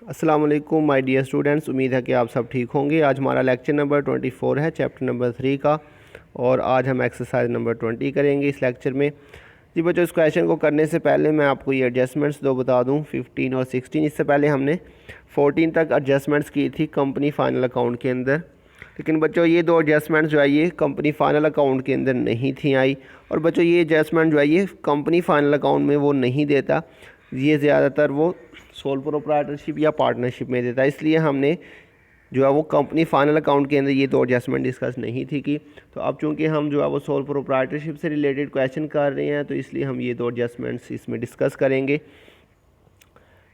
अस्सलाम वालेकुम my dear students, उम्मीद है कि आप सब ठीक होंगे। आज हमारा लेक्चर नंबर 24 है, चैप्टर नंबर 3 का, और आज हम एक्सरसाइज नंबर 20 करेंगे इस लेक्चर में। जी बच्चों, इस क्वेश्चन को करने से पहले मैं आपको ये एडजस्टमेंट्स दो बता दूं, 15 और 16। इससे पहले हमने 14 तक एडजस्टमेंट्स की थी कंपनी फाइनल अकाउंट के अंदर, लेकिन बच्चों ये दो एडजस्टमेंट्स जो है ये कंपनी फाइनल अकाउंट के अंदर नहीं थी आई। और बच्चों ये एडजस्टमेंट जो है ये कंपनी फाइनल अकाउंट में वो नहीं देता, ये ज़्यादातर वो सोल प्रोप्राइटरशिप या पार्टनरशिप में देता है। इसलिए हमने जो है वो कंपनी फाइनल अकाउंट के अंदर ये दो एडजस्टमेंट डिस्कस नहीं थी की। तो अब चूंकि हम जो है वो सोल प्रोप्राइटरशिप से रिलेटेड क्वेश्चन कर रहे हैं, तो इसलिए हम ये दो एडजस्टमेंट्स इसमें डिस्कस करेंगे।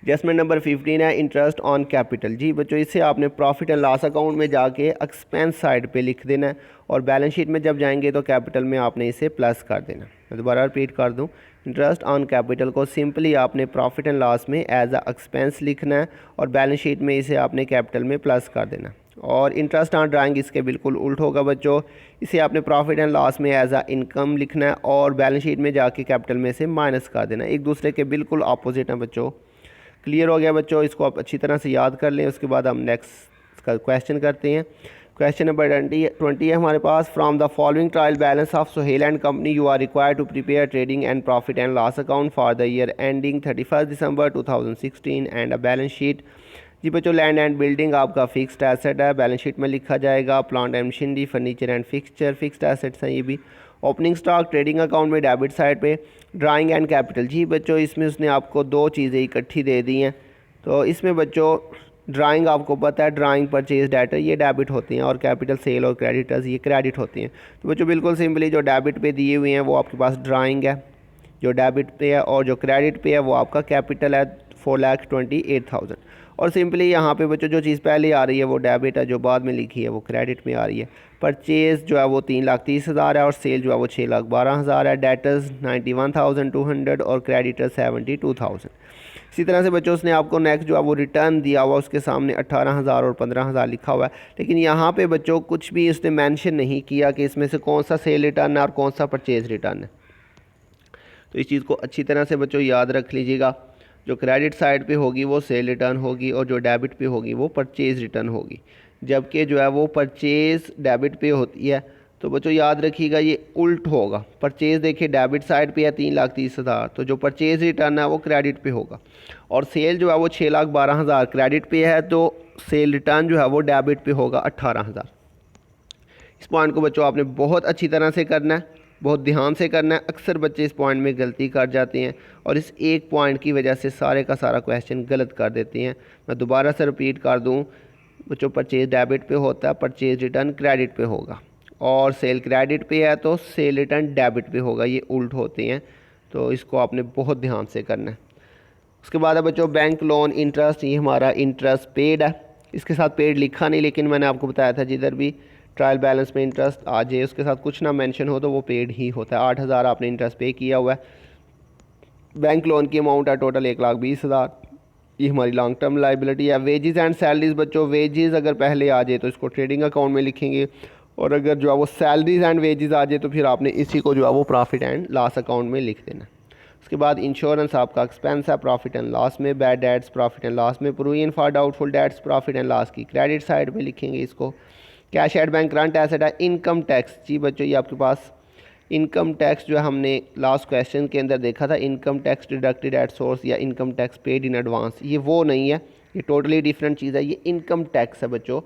एडजस्टमेंट नंबर 15 है इंटरेस्ट ऑन कैपिटल। जी बच्चों, इसे आपने प्रॉफिट एंड लॉस अकाउंट में जाके एक्सपेंस साइड पे लिख देना है, और बैलेंस शीट में जब जाएंगे तो कैपिटल में आपने इसे प्लस कर देना। मैं दोबारा रिपीट कर दूं, इंटरेस्ट ऑन कैपिटल को सिंपली आपने प्रॉफिट एंड लॉस में एज अ एक्सपेंस लिखना है, और बैलेंस शीट में इसे आपने कैपिटल में प्लस कर देना। और इंटरेस्ट ऑन ड्राइंग इसके बिल्कुल उल्ट होगा बच्चों, इसे आपने प्रॉफिट एंड लॉस में एज अ इनकम लिखना है, और बैलेंस शीट में जाके कैपिटल में से माइनस कर देना। एक दूसरे के बिल्कुल अपोजिट हैं बच्चों। क्लियर हो गया बच्चों? इसको आप अच्छी तरह से याद कर लें। उसके बाद हम नेक्स्ट का क्वेश्चन करते हैं। क्वेश्चन नंबर 20 है हमारे पास। From the following trial balance of Sohail and company you are required to prepare trading and profit and loss account for the year ending 31 December 2016 and a balance sheet. जी बच्चों, land and building आपका fixed asset है, balance sheet में लिखा जाएगा। Plant and machinery, furniture and fixture fixed assets हैं ये भी। ओपनिंग स्टॉक ट्रेडिंग अकाउंट में डेबिट साइड पे। ड्राइंग एंड कैपिटल, जी बच्चों इसमें उसने आपको दो चीज़ें इकट्ठी दे दी हैं। तो इसमें बच्चों ड्राइंग आपको पता है, ड्राइंग परचेज डेटर ये डेबिट होती हैं, और कैपिटल सेल और क्रेडिटर्स ये क्रेडिट होती हैं। तो बच्चों बिल्कुल सिंपली जो डेबिट पे दिए हुए हैं वो आपके पास ड्राइंग है, जो डेबिट पे है, और जो क्रेडिट पे है वो आपका कैपिटल है 4,28,000। और सिंपली यहाँ पे बच्चों जो चीज़ पहले आ रही है वो डेबिट है, जो बाद में लिखी है वो क्रेडिट में आ रही है। परचेज़ जो है वो 3,30,000 है, और सेल जो है वो 6,12,000 है। डेटर्स 91,200 और क्रेडिटर 72,000। इसी तरह से बच्चों उसने आपको नेक्स्ट जो है वो रिटर्न दिया हुआ, उसके सामने 18,000 और 15,000 लिखा हुआ है, लेकिन यहाँ पे बच्चों कुछ भी उसने मेंशन नहीं किया कि इसमें से कौन सा सेल रिटर्न है और कौन सा परचेज़ रिटर्न है। तो इस चीज़ को अच्छी तरह से बच्चों याद रख लीजिएगा। जो क्रेडिट साइड पे होगी वो सेल रिटर्न होगी, और जो डेबिट पे होगी वो परचेज़ रिटर्न होगी। जबकि जो है वो परचेज़ डेबिट पे होती है, तो बच्चों याद रखिएगा ये उल्ट होगा। परचेज़ देखिए डेबिट साइड पे है 3,30,000, तो जो परचेज़ रिटर्न है वो क्रेडिट पे होगा। और सेल जो है वो 6,12,000 क्रेडिट पे है, तो सेल रिटर्न जो है वो डेबिट पे होगा 18,000। इस पॉइंट को बच्चों आपने बहुत अच्छी तरह से करना है, बहुत ध्यान से करना है। अक्सर बच्चे इस पॉइंट में गलती कर जाते हैं, और इस एक पॉइंट की वजह से सारे का सारा क्वेश्चन गलत कर देते हैं। मैं दोबारा से रिपीट कर दूं बच्चों, परचेज डेबिट पे होता है, परचेज रिटर्न क्रेडिट पे होगा, और सेल क्रेडिट पे है तो सेल रिटर्न डेबिट पे होगा, ये उल्ट होते हैं। तो इसको आपने बहुत ध्यान से करना है। उसके बाद है बच्चों बैंक लोन इंटरेस्ट। ये हमारा इंटरेस्ट पेड है, इसके साथ पेड लिखा नहीं, लेकिन मैंने आपको बताया था जिधर भी ट्रायल बैलेंस में इंटरेस्ट आ जाए उसके साथ कुछ ना मेंशन हो तो वो पेड ही होता है। 8,000 आपने इंटरेस्ट पे किया हुआ है। बैंक लोन की अमाउंट है टोटल 1,20,000। ये हमारी लॉन्ग टर्म लाइबिलिटी है। वेजेस एंड सैलरीज बच्चों, वेजेस अगर पहले आ जाए तो इसको ट्रेडिंग अकाउंट में लिखेंगे, और अगर जो है वो सैलरीज एंड वेजेस आ जाए तो फिर आपने इसी को जो है वो प्रॉफिट एंड लॉस अकाउंट में लिख देना। उसके बाद इंश्योरेंस आपका एक्सपेंस है प्रॉफिट एंड लॉस में। Bad debts profit and loss में। Provision for doubtful debts profit and loss की क्रेडिट साइड पे लिखेंगे इसको। Cash at bank current asset है। इनकम टैक्स, जी बच्चों ये आपके पास इनकम टैक्स जो है हमने लास्ट क्वेश्चन के अंदर देखा था, income tax deducted at source या income tax paid in advance, ये वो नहीं है, ये टोटली डिफरेंट चीज़ है। ये इनकम टैक्स है बच्चों।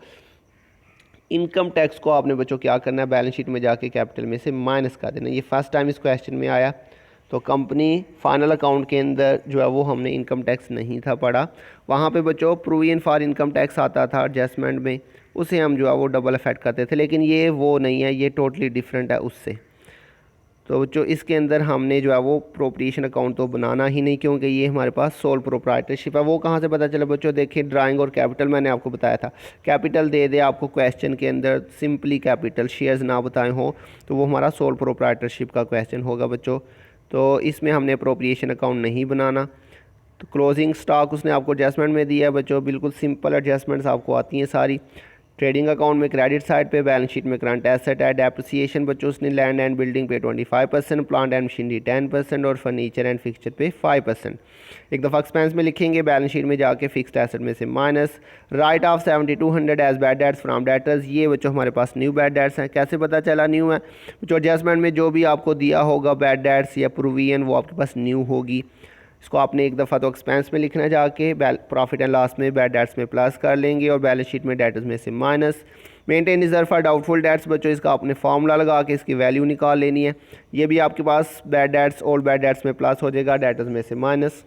इनकम टैक्स को आपने बच्चों क्या करना है, बैलेंस शीट में जाके कैपिटल में से माइनस कर देना। ये फर्स्ट टाइम इस क्वेश्चन में आया। तो कंपनी फाइनल अकाउंट के अंदर जो है वो हमने इनकम टैक्स नहीं था पढ़ा। वहाँ पे बच्चों प्रोविजन फॉर इनकम टैक्स आता था एडजस्टमेंट में, उसे हम जो है वो डबल इफेक्ट करते थे, लेकिन ये वो नहीं है, ये टोटली डिफरेंट है उससे। तो बच्चों इसके अंदर हमने जो है वो प्रोप्रिएशन अकाउंट तो बनाना ही नहीं, क्योंकि ये हमारे पास सोल प्रोप्राइटरशिप है। वो कहाँ से पता चला बच्चों? देखिए ड्राइंग और कैपिटल मैंने आपको बताया था। कैपिटल दे दे आपको क्वेश्चन के अंदर, सिंपली कैपिटल, शेयर्स ना बताए हों, तो वो हमारा सोल प्रोप्राइटरशिप का क्वेश्चन होगा बच्चों। तो इसमें हमने प्रोप्रिएशन अकाउंट नहीं बनाना। तो क्लोजिंग स्टॉक उसने आपको एडजस्टमेंट में दिया है बच्चों, बिल्कुल सिंपल एडजस्टमेंट्स आपको आती हैं सारी। ट्रेडिंग अकाउंट में क्रेडिट साइड पे बैलेंस शीट में करंट एसेट है। डेप्रिसिएशन बच्चों उसने लैंड एंड बिल्डिंग पे 25%, प्लांट एंड मशीनरी 10% और फर्नीचर एंड फिक्सचर पे 5%। एक दफ़ा एक्सपेंस में लिखेंगे बैलेंस शीट में जाके फिक्स्ड एसेट में से minus. Write off 7200 as bad debts from debtors, ये बच्चों हमारे पास न्यू बैड डेट्स हैं। कैसे पता चला न्यू है? जो एडजस्टमेंट में जो भी आपको दिया होगा बैड डेट्स या प्रोविजन वो आपके पास न्यू होगी। इसको आपने एक दफ़ा तो एक्सपेंस में लिखना जाके, प्रॉफिट एंड लॉस में बैड डेट्स में प्लस कर लेंगे और बैलेंस शीट में डेटर्स में से minus. Maintain reserve for doubtful dates बच्चों, इसका आपने फार्मूला लगा के इसकी वैल्यू निकाल लेनी है। ये भी आपके पास bad debts old bad debts में प्लस हो जाएगा, डेटर्स में से minus.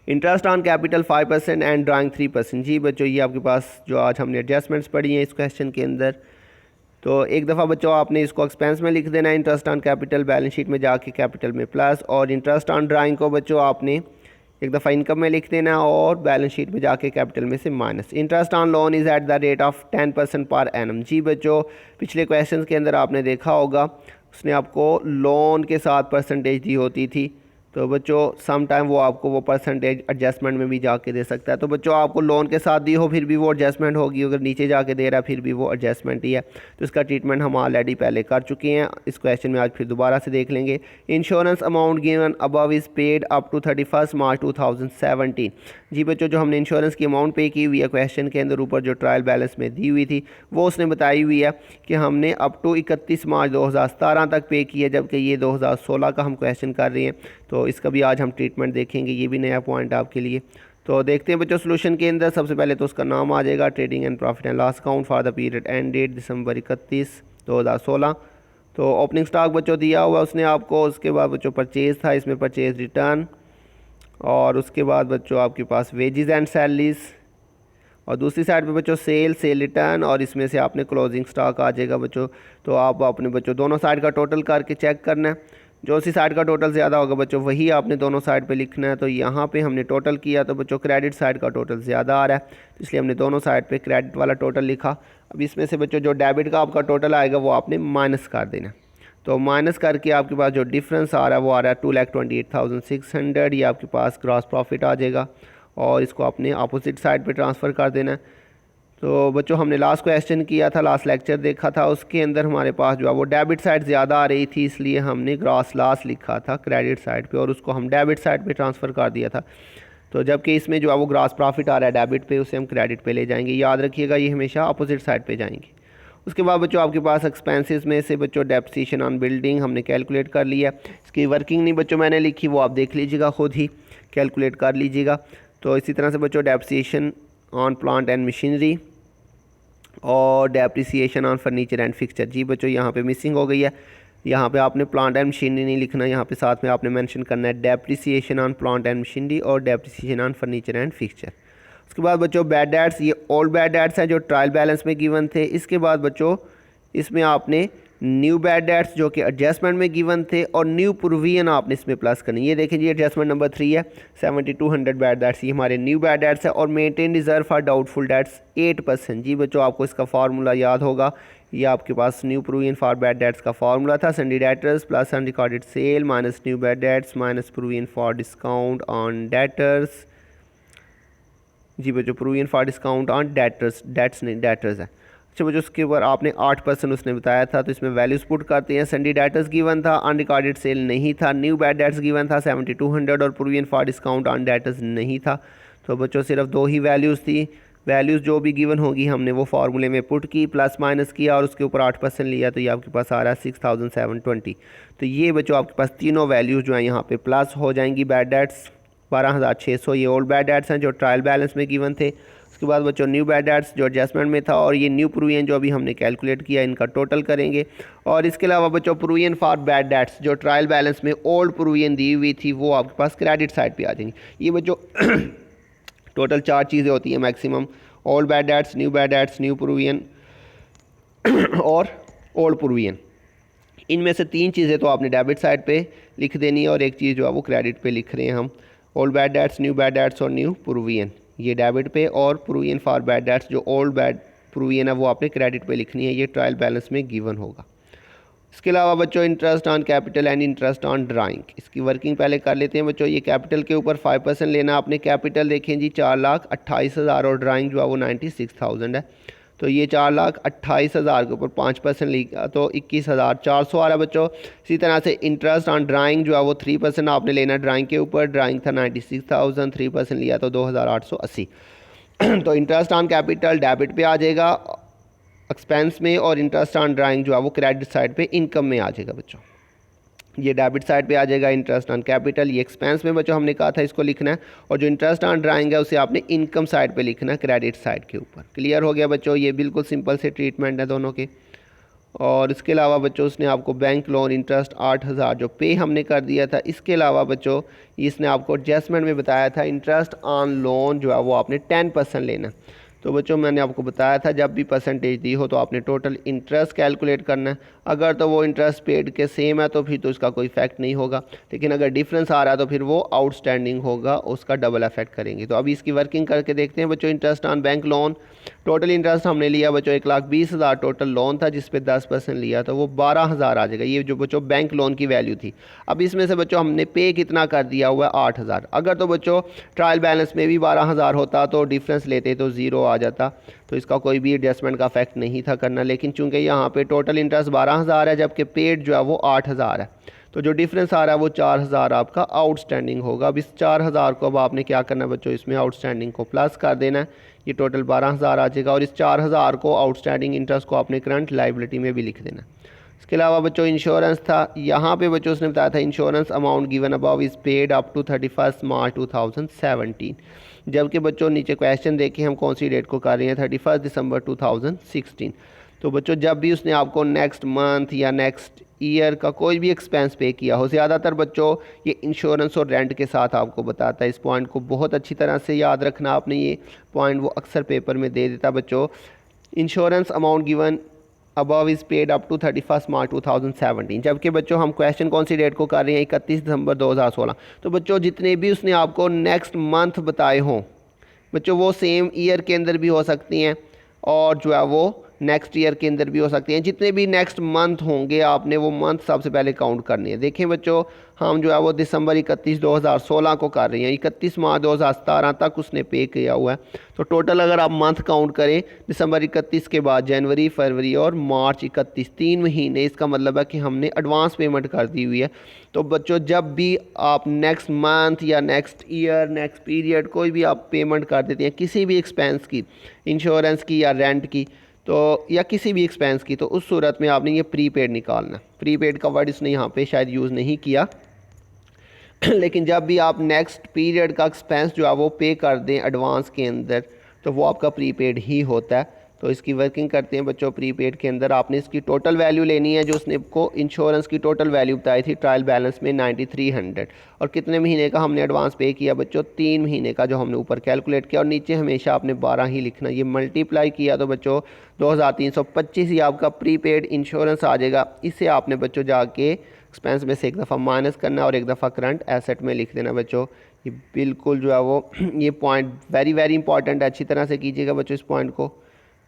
Interest on capital 5% and drawing 3%। जी बच्चों ये आपके पास जो आज हमने एडजस्टमेंट्स पढ़ी हैं इस क्वेश्चन के अंदर। तो एक दफ़ा बच्चों आपने इसको एक्सपेंस में लिख देना है, interest on capital balance sheet में जाके कैपिटल में प्लस, और इंटरेस्ट ऑन ड्राइंग को बच्चों आपने एक दफ़ा इनकम में लिख देना और बैलेंस शीट में जाके कैपिटल में से minus. Interest on loan is at the rate of 10% per annum. जी बच्चों पिछले क्वेश्चन के अंदर आपने देखा होगा उसने आपको लोन के साथ परसेंटेज दी होती थी, तो बच्चों सम टाइम वो आपको वो परसेंटेज एडजस्टमेंट में भी जाके दे सकता है। तो बच्चों आपको लोन के साथ दी हो फिर भी वो एडजस्टमेंट होगी, अगर नीचे जाके दे रहा है फिर भी वो एडजस्टमेंट ही है। तो इसका ट्रीटमेंट हम ऑलरेडी पहले कर चुके हैं, इस क्वेश्चन में आज फिर दोबारा से देख लेंगे। Insurance amount given above is paid up to 31 March 2017। जी बच्चों जो हमने इंश्योरेंस की अमाउंट पे की हुई है क्वेश्चन के अंदर ऊपर जो ट्रायल बैलेंस में दी हुई थी वो उसने बताई हुई है कि हमने अप टू 31 मार्च 2017 तक पे की है, जबकि ये 2016 का हम क्वेश्चन कर रहे हैं। तो इसका भी आज हम ट्रीटमेंट देखेंगे, ये भी नया पॉइंट आपके लिए। तो देखते हैं बच्चों सोल्यूशन के अंदर सबसे पहले तो उसका नाम आ जाएगा trading and profit and loss account for the period end date December 31 2016। तो ओपनिंग स्टॉक बच्चों दिया हुआ उसने आपको, उसके बाद बच्चों परचेज़ था, इसमें परचेज़ रिटर्न, और उसके बाद बच्चों आपके पास वेजेस एंड सैलरीज, और दूसरी साइड पे बच्चों सेल रिटर्न, और इसमें से आपने क्लोजिंग स्टॉक आ जाएगा बच्चों। तो आप अपने बच्चों दोनों साइड का टोटल करके चेक करना है, जो सी साइड का टोटल ज़्यादा होगा बच्चों वही आपने दोनों साइड पे लिखना है। तो यहाँ पे हमने टोटल किया तो बच्चों क्रेडिट साइड का टोटल ज़्यादा आ रहा है, तो इसलिए हमने दोनों साइड पे क्रेडिट वाला टोटल लिखा। अब इसमें से बच्चों जो डेबिट का आपका टोटल आएगा वो आपने माइनस कर देना। तो माइनस करके आपके पास जो डिफरेंस आ रहा है वो आ रहा है 2,28,600, ये आपके पास ग्रॉस प्रॉफिट आ जाएगा, और इसको आपने अपोजिट साइड पे ट्रांसफ़र कर देना है। तो बच्चों हमने लास्ट क्वेश्चन किया था, लास्ट लेक्चर देखा था, उसके अंदर हमारे पास जो है वो डेबिट साइड ज़्यादा आ रही थी, इसलिए हमने ग्रॉस लॉस लिखा था क्रेडिट साइड पे और उसको हम डेबिट साइड पे ट्रांसफ़र कर दिया था। तो जबकि इसमें जो है वो ग्रॉस प्रॉफिट आ रहा है डेबिट पे, उसे हम क्रेडिट पे ले जाएंगे, याद रखिएगा ये हमेशा अपोजिट साइड पे जाएंगे। उसके बाद बच्चों आपके पास एक्सपेंसेस में से बच्चों डेप्रिसिएशन ऑन बिल्डिंग हमने कैलकुलेट कर लिया। इसकी वर्किंग नहीं बच्चों मैंने लिखी, वो आप देख लीजिएगा, खुद ही कैलकुलेट कर लीजिएगा। तो इसी तरह से बच्चों depreciation on plant and machinery और depreciation on furniture and fixture. जी बच्चों यहाँ पे मिसिंग हो गई है, यहाँ पे आपने प्लांट एंड मशीनरी नहीं लिखना, यहाँ पे साथ में आपने मेंशन करना है depreciation on plant and machinery और depreciation on furniture and fixture. उसके बाद बच्चों बैड डेट्स, ये ओल्ड बैड डेट्स हैं जो ट्रायल बैलेंस में गिवन थे। इसके बाद बच्चों इसमें आपने न्यू बैड डेट्स जो कि एडजस्टमेंट में गिवन थे और न्यू प्रोविजन आपने इसमें प्लस करनी। ये देखें जी एडजस्टमेंट नंबर 3 है, 7200 बैड डेट्स, ये हमारे न्यू बैड डेट्स है। और maintain reserve for doubtful debts 8%। जी बच्चों आपको इसका फार्मूला याद होगा, ये आपके पास new provision for bad debts का फार्मूला था, sundry debtors plus unrecorded sale minus new bad debts minus provision for discount on debtors. जी बच्चों provision for discount on debtors, debts नहीं डेटर्स है। अच्छा बच्चों उसके ऊपर आपने 8% उसने बताया था, तो इसमें वैल्यूज पुट करते हैं। सन्डी डेटर्स गिवन था, अनरिकॉर्डेड सेल नहीं था, न्यू बैड डेट्स गिवन था 7200 और provision for discount on debtors नहीं था। तो बच्चों सिर्फ दो ही वैल्यूज़ थी, वैल्यूज़ जो भी गिवन होगी हमने वो फार्मूले में पुट की, प्लस माइनस किया और उसके ऊपर 8% लिया, तो ये आपके पास आ रहा है 6720। तो ये बच्चों आपके पास तीनों वैल्यूज़ जो हैं यहाँ पे प्लस हो जाएंगी। बैड डेट्स 12,600 ये ओल्ड बैड डेट्स हैं जो ट्रायल बैलेंस में गिवन थे। उसके बाद बच्चों न्यू बैड डेट्स जो एडजस्टमेंट में था, और ये न्यू प्रोविजन जो अभी हमने कैलकुलेट किया, इनका टोटल करेंगे। और इसके अलावा बच्चों प्रोविजन फॉर बैड डेट्स जो ट्रायल बैलेंस में ओल्ड प्रोविजन दी हुई थी वो आपके पास क्रेडिट साइड पे आ जाएंगी। ये बच्चों टोटल 4 चीज़ें होती हैं maximum, old bad dates, new bad dates, new provision और ओल्ड प्रोविजन। इनमें से 3 चीज़ें तो आपने डेबिट साइड पे लिख देनी है और एक चीज़ जो है वो क्रेडिट पे लिख रहे हैं हम। Old bad dates, new bad dates और न्यू प्रोविजन, ये डेबिट पे, और प्रोविजन फॉर बैड डेट्स जो ओल्ड बैड प्रोविजन है वो आपने क्रेडिट पे लिखनी है, ये ट्रायल बैलेंस में गिवन होगा। इसके अलावा बच्चों interest on capital and interest on drawing, इसकी वर्किंग पहले कर लेते हैं बच्चों। ये कैपिटल के ऊपर 5% लेना आपने, कैपिटल देखें जी 4,28,000 और ड्राइंग जो है वो 96,000 है। तो ये 4,28,000 के ऊपर 5% लिखा तो 21,400 आ रहा है बच्चों। इसी तरह से इंटरेस्ट ऑन ड्राइंग जो है वो 3% आपने लेना ड्राइंग के ऊपर। ड्राइंग था 96,000, 3% लिया तो 2,880। तो इंटरेस्ट ऑन कैपिटल डेबिट पे आ जाएगा एक्सपेंस में, और इंटरेस्ट ऑन ड्राइंग जो है वो क्रेडिट साइड पे इनकम में आ जाएगा बच्चों। ये डेबिट साइड पे आ जाएगा इंटरेस्ट ऑन कैपिटल, ये एक्सपेंस में बच्चों हमने कहा था इसको लिखना है, और जो इंटरेस्ट ऑन ड्राइंग है उसे आपने इनकम साइड पे लिखना है क्रेडिट साइड के ऊपर। क्लियर हो गया बच्चों, ये बिल्कुल सिंपल से ट्रीटमेंट है दोनों के। और इसके अलावा बच्चों उसने आपको बैंक लोन इंटरेस्ट 8,000 जो पे हमने कर दिया था, इसके अलावा बच्चों इसने आपको एडजस्टमेंट में बताया था इंटरेस्ट ऑन लोन जो है वो आपने 10% लेना। तो बच्चों मैंने आपको बताया था जब भी परसेंटेज दी हो तो आपने टोटल इंटरेस्ट कैलकुलेट करना है। अगर तो वो इंटरेस्ट पेड के सेम है तो फिर तो इसका कोई इफेक्ट नहीं होगा, लेकिन अगर डिफरेंस आ रहा है तो फिर वो आउटस्टैंडिंग होगा, उसका डबल इफेक्ट करेंगे। तो अभी इसकी वर्किंग करके देखते हैं बच्चों। Interest on bank loan, total interest हमने लिया बच्चों 1,20,000 टोटल लोन था, जिस पे 10% लिया तो वो 12,000 आ जाएगा। ये जो बच्चों बैंक लोन की वैल्यू थी। अब इसमें से बच्चों हमने पे कितना कर दिया हुआ है 8,000। अगर तो बच्चों ट्रायल बैलेंस में भी 12,000 होता तो डिफरेंस लेते तो ज़ीरो आ जाता, तो इसका कोई भी एडजस्टमेंट का इफेक्ट नहीं था करना। लेकिन चूंकि यहाँ पे टोटल इंटरेस्ट 12,000 है जबकि पेड जो है वो 8,000 है, तो जो डिफरेंस आ रहा है वो 4,000 आपका आउटस्टैंडिंग होगा। अब इस 4,000 को अब आपने क्या करना है बच्चों, इसमें आउटस्टैंडिंग को प्लस कर देना है, ये टोटल 12,000 आ जाएगा। और इस 4,000 को आउटस्टैंडिंग इंटरेस्ट को आपने करंट लाइबिलिटी में भी लिख देना। इसके अलावा बच्चों इंश्योरेंस था, यहाँ पे बच्चों उसने बताया था insurance amount given above is paid up to 31 March 2017। जबकि बच्चों नीचे क्वेश्चन देखें हम कौन सी डेट को कर रहे हैं, 31 दिसंबर 2016। तो बच्चों जब भी उसने आपको नेक्स्ट मंथ या नेक्स्ट ईयर का कोई भी एक्सपेंस पे किया हो, ज़्यादातर बच्चों ये इंश्योरेंस और रेंट के साथ आपको बताता है। इस पॉइंट को बहुत अच्छी तरह से याद रखना आपने, ये पॉइंट वो अक्सर पेपर में दे देता बच्चों। Insurance amount given above is paid up to 31 March 2017। जबकि बच्चों हम क्वेश्चन कौन सी डेट को कर रहे हैं, 31 दिसंबर 2016। तो बच्चों जितने भी उसने आपको नेक्स्ट मंथ बताए हों बच्चों वो सेम ईयर के अंदर भी हो सकती हैं, और जो है वो नेक्स्ट ईयर के अंदर भी हो सकती हैं। जितने भी नेक्स्ट मंथ होंगे आपने वो मंथ सबसे पहले काउंट करनी है। देखें बच्चों हम जो है वो दिसंबर 31 2016 को कर रहे हैं, 31 मार्च 2017 तक उसने पे किया हुआ है। तो टोटल अगर आप मंथ काउंट करें दिसंबर 31 के बाद जनवरी, फरवरी और मार्च 31, 3 महीने, इसका मतलब है कि हमने एडवांस पेमेंट कर दी हुई है। तो बच्चों जब भी आप नेक्स्ट मंथ या नेक्स्ट ईयर, नेक्स्ट पीरियड कोई भी आप पेमेंट कर देते हैं किसी भी एक्सपेंस की, इंश्योरेंस की या रेंट की, तो या किसी भी एक्सपेंस की, तो उस सूरत में आपने ये प्रीपेड निकालना। प्रीपेड का वर्ड इसने यहाँ पे शायद यूज़ नहीं किया लेकिन जब भी आप नेक्स्ट पीरियड का एक्सपेंस जो है वो पे कर दें एडवांस के अंदर तो वो आपका प्रीपेड ही होता है। तो इसकी वर्किंग करते हैं बच्चों। प्रीपेड के अंदर आपने इसकी टोटल वैल्यू लेनी है, जो उसने को इंश्योरेंस की टोटल वैल्यू बताई थी ट्रायल बैलेंस में 9300, और कितने महीने का हमने एडवांस पे किया बच्चों, 3 महीने का, जो हमने ऊपर कैलकुलेट किया। और नीचे हमेशा आपने 12 ही लिखना। ये मल्टीप्लाई किया तो बच्चों 2325 ही आपका प्रीपेड इंश्योरेंस आ जाएगा। इसे आपने बच्चों जाके एक्सपेंस में से एक दफ़ा माइनस करना और एक दफ़ा करंट एसेट में लिख देना बच्चों। ये बिल्कुल जो है वो ये पॉइंट वेरी वेरी इंपॉर्टेंट है, अच्छी तरह से कीजिएगा बच्चों इस पॉइंट को।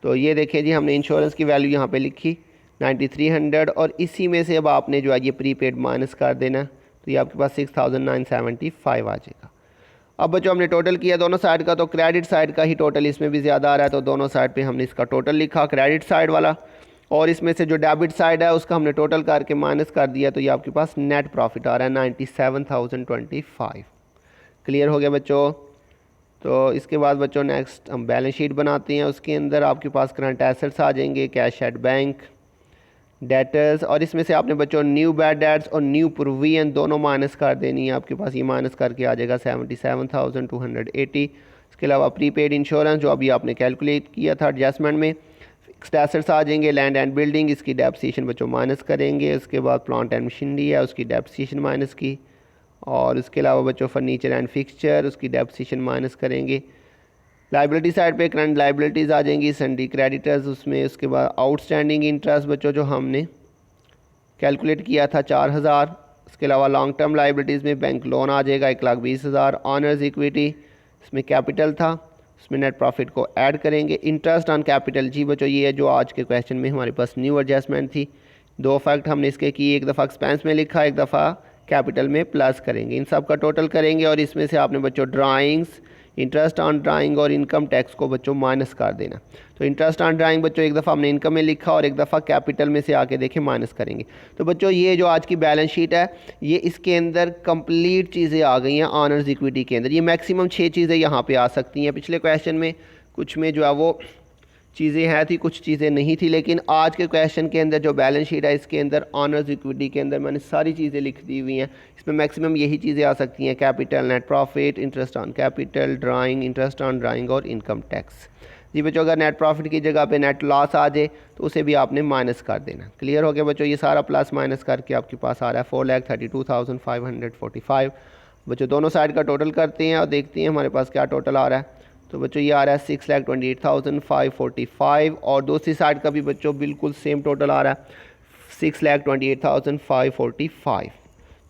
तो ये देखिए जी हमने इंश्योरेंस की वैल्यू यहाँ पे लिखी 9300, और इसी में से अब आपने जो है ये प्रीपेड माइनस कर देना, तो ये आपके पास 6975 आ जाएगा। अब बच्चों हमने टोटल किया दोनों साइड का, तो क्रेडिट साइड का ही टोटल इसमें भी ज़्यादा आ रहा है, तो दोनों साइड पे हमने इसका टोटल लिखा क्रेडिट साइड वाला, और इसमें से जो डेबिट साइड है उसका हमने टोटल करके माइनस कर दिया, तो ये आपके पास नेट प्रॉफिट आ रहा है 97,025। क्लियर हो गया बच्चों। तो इसके बाद बच्चों नेक्स्ट हम बैलेंस शीट बनाते हैं। उसके अंदर आपके पास करंट एसेट्स आ जाएंगे, कैश एट बैंक, डेटर्स, और इसमें से आपने बच्चों न्यू बैड डेट्स और न्यू प्रोविजन दोनों माइनस कर देनी है। आपके पास ये माइनस करके आ जाएगा 77,280। इसके अलावा प्रीपेड इंश्योरेंस जो अभी आपने कैलकुलेट किया था एडजस्टमेंट में, फिक्स्ड एसेट्स आ जाएंगे, लैंड एंड बिल्डिंग, इसकी डेप्रिसिएशन बच्चों माइनस करेंगे। उसके बाद प्लांट एंड मशीनरी है उसकी डेप्रिसिएशन माइनस की, और इसके अलावा बच्चों फर्नीचर एंड फिक्सचर उसकी डेप्रिसिएशन माइनस करेंगे। लाइबिलिटी साइड पे करंट लाइबिलिटीज़ आ जाएंगी, सन्डी क्रेडिटर्स उसमें। उसके बाद आउटस्टैंडिंग इंटरेस्ट बच्चों जो हमने कैलकुलेट किया था 4,000। इसके अलावा लॉन्ग टर्म लाइबिलिटीज़ में बैंक लोन आ जाएगा 1,20,000। ऑनर्स इक्विटी इसमें कैपिटल था, उसमें नेट प्रॉफिट को ऐड करेंगे। इंटरेस्ट ऑन कैपिटल जी बच्चों ये है जो आज के क्वेश्चन में हमारे पास न्यू एडजस्टमेंट थी। 2 फैक्ट हमने इसके किए, एक दफ़ा एक्सपेंस में लिखा, एक दफ़ा कैपिटल में प्लस करेंगे। इन सब का टोटल करेंगे, और इसमें से आपने बच्चों ड्राइंग्स इंटरेस्ट ऑन ड्राइंग और इनकम टैक्स को बच्चों माइनस कर देना। तो इंटरेस्ट ऑन ड्राइंग बच्चों एक दफ़ा हमने इनकम में लिखा और एक दफ़ा कैपिटल में से आके देखें माइनस करेंगे। तो बच्चों ये जो आज की बैलेंस शीट है ये इसके अंदर कंप्लीट चीज़ें आ गई हैं ऑनर्स इक्विटी के अंदर। ये मैक्सिमम 6 चीज़ें यहाँ पे आ सकती हैं। पिछले क्वेश्चन में कुछ में जो है वो चीज़ें हैं थी, कुछ चीज़ें नहीं थी, लेकिन आज के क्वेश्चन के अंदर जो बैलेंस शीट है इसके अंदर ऑनर्स इक्विटी के अंदर मैंने सारी चीज़ें लिख दी हुई हैं। इसमें मैक्सिमम यही चीज़ें आ सकती हैं, capital, net profit, interest on capital, drawing, interest on drawing और इनकम टैक्स। जी बच्चों, अगर नेट प्रॉफिट की जगह पे नेट लॉस आ जाए तो उसे भी आपने माइनस कर देना। क्लियर हो गया बच्चों? ये सारा प्लस माइनस करके आपके पास आ रहा है 4,32,545। बच्चों दोनों साइड का टोटल करते हैं और देखते हैं हमारे पास क्या टोटल आ रहा है। तो बच्चों ये आ रहा है 6,28,545 और दूसरी साइड का भी बच्चों बिल्कुल सेम टोटल आ रहा है 6,28,545।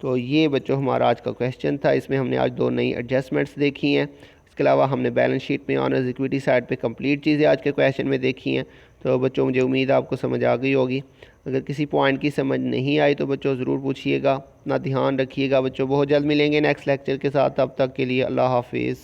तो ये बच्चों हमारा आज का क्वेश्चन था। इसमें हमने आज 2 नई एडजस्टमेंट्स देखी हैं। इसके अलावा हमने बैलेंस शीट में ऑनर्स इक्विटी साइड पे कंप्लीट चीज़ें आज के क्वेश्चन में देखी हैं। तो बच्चों मुझे उम्मीद है आपको समझ आ गई होगी। अगर किसी पॉइंट की समझ नहीं आई तो बच्चों ज़रूर पूछिएगा। अपना ध्यान रखिएगा बच्चों। बहुत जल्द मिलेंगे नेक्स्ट लेक्चर के साथ। तब तक के लिए अल्लाह हाफिज़।